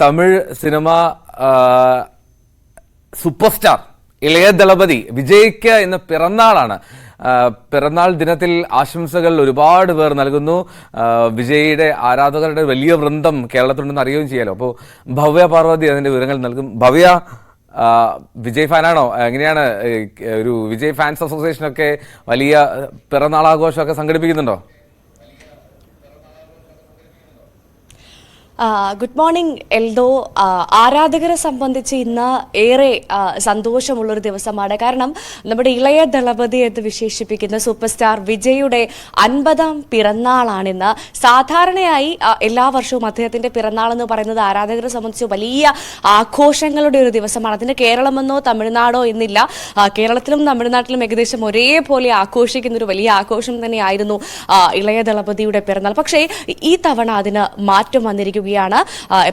Tamil cinema super star ഇളയ ദളപതി വിജയ്ക്ക് ഇന്ന് പിറന്നാളാണ്. പിറന്നാൾ ദിനത്തിൽ ആശംസകൾ ഒരുപാട് പേർ നൽകുന്നു. വിജയുടെ ആരാധകരുടെ വലിയ വൃന്ദം കേരളത്തിലുണ്ടെന്ന് അറിയുകയും ചെയ്യാലോ. അപ്പോൾ ഭവ്യ പാർവതി അതിന്റെ വിവരങ്ങൾ നൽകും. ഭവ്യ, വിജയ് ഫാനാണോ? എങ്ങനെയാണ് ഒരു വിജയ് ഫാൻസ് അസോസിയേഷനൊക്കെ വലിയ പിറന്നാൾ ആഘോഷമൊക്കെ സംഘടിപ്പിക്കുന്നുണ്ടോ? Good morning Eldho. ആരാധകരെ സംബന്ധിച്ച് ഇന്ന് ഏറെ സന്തോഷമുള്ളൊരു ദിവസമാണ്. കാരണം നമ്മുടെ ഇളയ ദളപതി എന്ന് വിശേഷിപ്പിക്കുന്ന സൂപ്പർ സ്റ്റാർ വിജയുടെ 50ാം പിറന്നാളാണിന്ന്. സാധാരണയായി എല്ലാ വർഷവും അദ്ദേഹത്തിന്റെ പിറന്നാൾ എന്ന് പറയുന്നത് ആരാധകരെ സംബന്ധിച്ച് വലിയ ആഘോഷങ്ങളുടെ ഒരു ദിവസമാണ്. അതിന് കേരളമെന്നോ തമിഴ്നാടോ എന്നില്ല. കേരളത്തിലും തമിഴ്നാട്ടിലും ഏകദേശം ഒരേപോലെ ആഘോഷിക്കുന്ന ഒരു വലിയ ആഘോഷം തന്നെയായിരുന്നു ഇളയ ദളപതിയുടെ പിറന്നാൾ. പക്ഷേ ഈ തവണ അതിന് മാറ്റം വന്നിരിക്കുകയാണ്.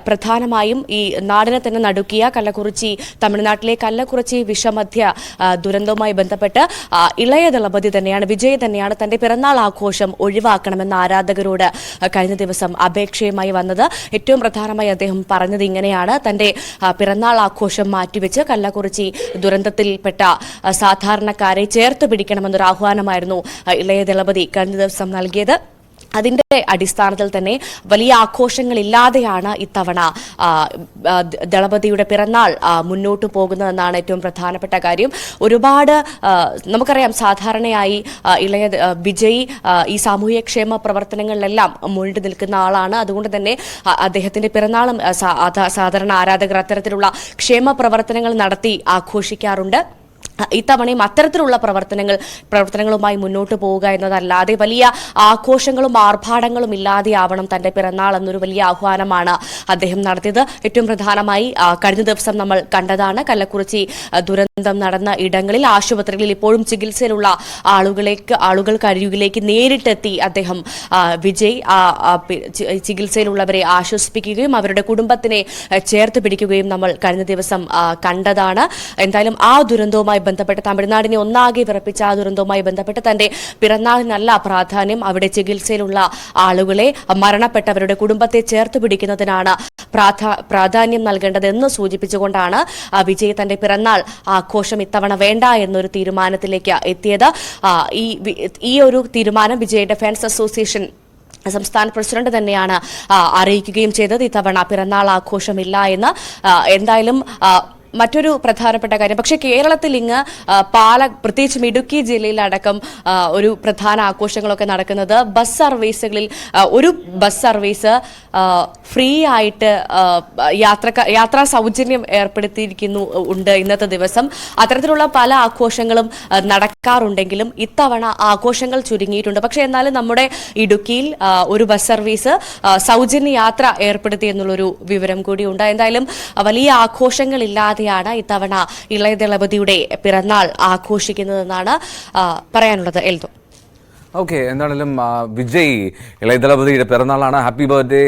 പ്രധാനമായും ഈ നാടിനെ തന്നെ നടുക്കിയ കള്ളക്കുറിച്ചി, തമിഴ്നാട്ടിലെ കള്ളക്കുറിച്ചി വിഷമധ്യ ദുരന്തവുമായി ബന്ധപ്പെട്ട് ഇളയ ദളപതി തന്നെയാണ്, വിജയ് തന്നെയാണ് തന്റെ പിറന്നാൾ ആഘോഷം ഒഴിവാക്കണമെന്ന ആരാധകരോട് കഴിഞ്ഞ ദിവസം അപേക്ഷയുമായി വന്നത്. ഏറ്റവും പ്രധാനമായി അദ്ദേഹം പറഞ്ഞത് ഇങ്ങനെയാണ്: തന്റെ പിറന്നാൾ ആഘോഷം മാറ്റിവെച്ച് കള്ളക്കുറിച്ചി ദുരന്തത്തിൽപ്പെട്ട സാധാരണക്കാരെ ചേർത്ത് പിടിക്കണമെന്നൊരു ആഹ്വാനമായിരുന്നു ഇളയ ദളപതി കഴിഞ്ഞ ദിവസം നൽകിയത്. അതിന്റെ അടിസ്ഥാനത്തിൽ തന്നെ വലിയ ആഘോഷങ്ങളില്ലാതെയാണ് ഇത്തവണ ദളപതിയുടെ പിറന്നാൾ മുന്നോട്ട് പോകുന്നതെന്നാണ് ഏറ്റവും പ്രധാനപ്പെട്ട കാര്യം. ഒരുപാട് നമുക്കറിയാം, സാധാരണയായി ഇളയ വിജയ് ഈ സാമൂഹ്യക്ഷേമ പ്രവർത്തനങ്ങളിലെല്ലാം മുന്നിട്ട് നിൽക്കുന്ന ആളാണ്. അതുകൊണ്ട് തന്നെ അദ്ദേഹത്തിന്റെ പിറന്നാളും സാധാരണ ആരാധകർ അത്തരത്തിലുള്ള ക്ഷേമ പ്രവർത്തനങ്ങൾ നടത്തി ആഘോഷിക്കാറുണ്ട്. ഇത്തവണയും അത്തരത്തിലുള്ള പ്രവർത്തനങ്ങളുമായി മുന്നോട്ട് പോവുക എന്നതല്ലാതെ വലിയ ആഘോഷങ്ങളും ആർഭാടങ്ങളും ഇല്ലാതെയാവണം തന്റെ പിറന്നാൾ എന്നൊരു വലിയ ആഹ്വാനമാണ് അദ്ദേഹം നടത്തിയത്. ഏറ്റവും പ്രധാനമായി കഴിഞ്ഞ ദിവസം നമ്മൾ കണ്ടതാണ്, കള്ളക്കുറിച്ചി നടന്ന ഇടങ്ങളിൽ ആശുപത്രികളിൽ ഇപ്പോഴും ചികിത്സയിലുള്ള ആളുകൾക്കരികിലേക്ക് നേരിട്ടെത്തി അദ്ദേഹം വിജയ് ചികിത്സയിലുള്ളവരെ ആശ്വസിപ്പിക്കുകയും അവരുടെ കുടുംബത്തിനെ ചേർത്ത് പിടിക്കുകയും നമ്മൾ കഴിഞ്ഞ ദിവസം കണ്ടതാണ്. എന്തായാലും ആ ദുരന്തവുമായി ബന്ധപ്പെട്ട്, തമിഴ്നാടിനെ ഒന്നാകെ വിറപ്പിച്ച ആ ദുരന്തവുമായി ബന്ധപ്പെട്ട് തന്റെ പിറന്നാളിനല്ല പ്രാധാന്യം, അവിടെ ചികിത്സയിലുള്ള ആളുകളെ, മരണപ്പെട്ടവരുടെ കുടുംബത്തെ ചേർത്ത് പിടിക്കുന്നതിനാണ് പ്രാധാന്യം നൽകേണ്ടതെന്ന് സൂചിപ്പിച്ചുകൊണ്ടാണ് വിജയ് തന്റെ പിറന്നാൾ ആഘോഷം ഇത്തവണ വേണ്ട എന്നൊരു തീരുമാനത്തിലേക്ക് എത്തിയത്. ഈ ഒരു തീരുമാനം വിജയുടെ ഫാൻസ് അസോസിയേഷൻ സംസ്ഥാന പ്രസിഡന്റ് തന്നെയാണ് അറിയിക്കുകയും ചെയ്തത്. ഇത്തവണ പിറന്നാൾ ആഘോഷമില്ല എന്ന്. എന്തായാലും മറ്റൊരു പ്രധാനപ്പെട്ട കാര്യം, പക്ഷേ കേരളത്തിൽ ഇങ്ങ് പ്രത്യേകിച്ചും ഇടുക്കി ജില്ലയിലടക്കം ഒരു പ്രധാന ആഘോഷങ്ങളൊക്കെ നടക്കുന്നത് ബസ് സർവീസുകളിൽ ഒരു ബസ് സർവീസ് ഫ്രീ ആയിട്ട് യാത്രാ സൗജന്യം ഉണ്ട് ഇന്നത്തെ ദിവസം. അത്തരത്തിലുള്ള പല ആഘോഷങ്ങളും നടക്കാറുണ്ടെങ്കിലും ഇത്തവണ ആഘോഷങ്ങൾ ചുരുങ്ങിയിട്ടുണ്ട്. പക്ഷേ എന്നാലും നമ്മുടെ ഇടുക്കിയിൽ ഒരു ബസ് സർവീസ് സൗജന്യ യാത്ര ഏർപ്പെടുത്തി എന്നുള്ളൊരു വിവരം കൂടിയുണ്ട്. എന്തായാലും വലിയ ആഘോഷങ്ങളില്ലാതെ ഇത്തവണ ഇളയ ദളപതിയുടെ പിറന്നാൾ ആഘോഷിക്കുന്നതെന്നാണ് പറയാനുള്ളത്. എൽദോ, ഓക്കെ, എന്താണെങ്കിലും വിജയ് ഇളയ ദളപതിയുടെ പിറന്നാളാണ്. ഹാപ്പി ബർത്ത്ഡേ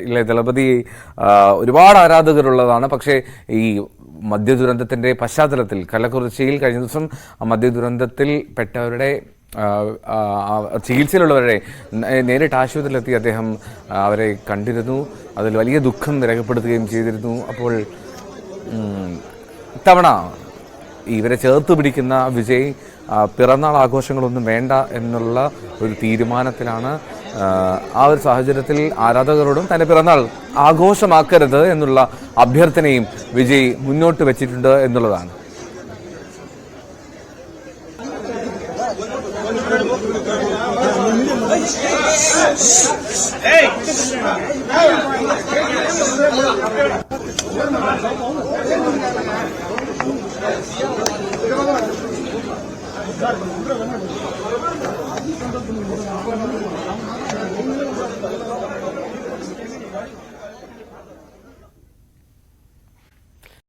ഇളയ ദളപതി. ഒരുപാട് ആരാധകരുള്ളതാണ്. പക്ഷേ ഈ മദ്യദുരന്തത്തിന്റെ പശ്ചാത്തലത്തിൽ കള്ളക്കുറിച്ചിയിൽ കഴിഞ്ഞ ദിവസം മദ്യദുരന്തത്തിൽ പെട്ടവരുടെ ചികിത്സയിലുള്ളവരെ നേരിട്ട് ആശുപത്രിയിലെത്തി അദ്ദേഹം അവരെ കണ്ടിരുന്നു. അതിൽ വലിയ ദുഃഖം രേഖപ്പെടുത്തുകയും ചെയ്തിരുന്നു. അപ്പോൾ ഇത്തവണ ഇവരെ ചേർത്ത് പിടിക്കുന്ന വിജയ് പിറന്നാൾ ആഘോഷങ്ങളൊന്നും വേണ്ട എന്നുള്ള ഒരു തീരുമാനത്തിലാണ്. ആ ഒരു സാഹചര്യത്തിൽ ആരാധകരോടും തന്റെ പിറന്നാൾ ആഘോഷമാക്കരുത് എന്നുള്ള അഭ്യർത്ഥനയും വിജയ് മുന്നോട്ട് വെച്ചിട്ടുണ്ട് എന്നുള്ളതാണ്. Hey!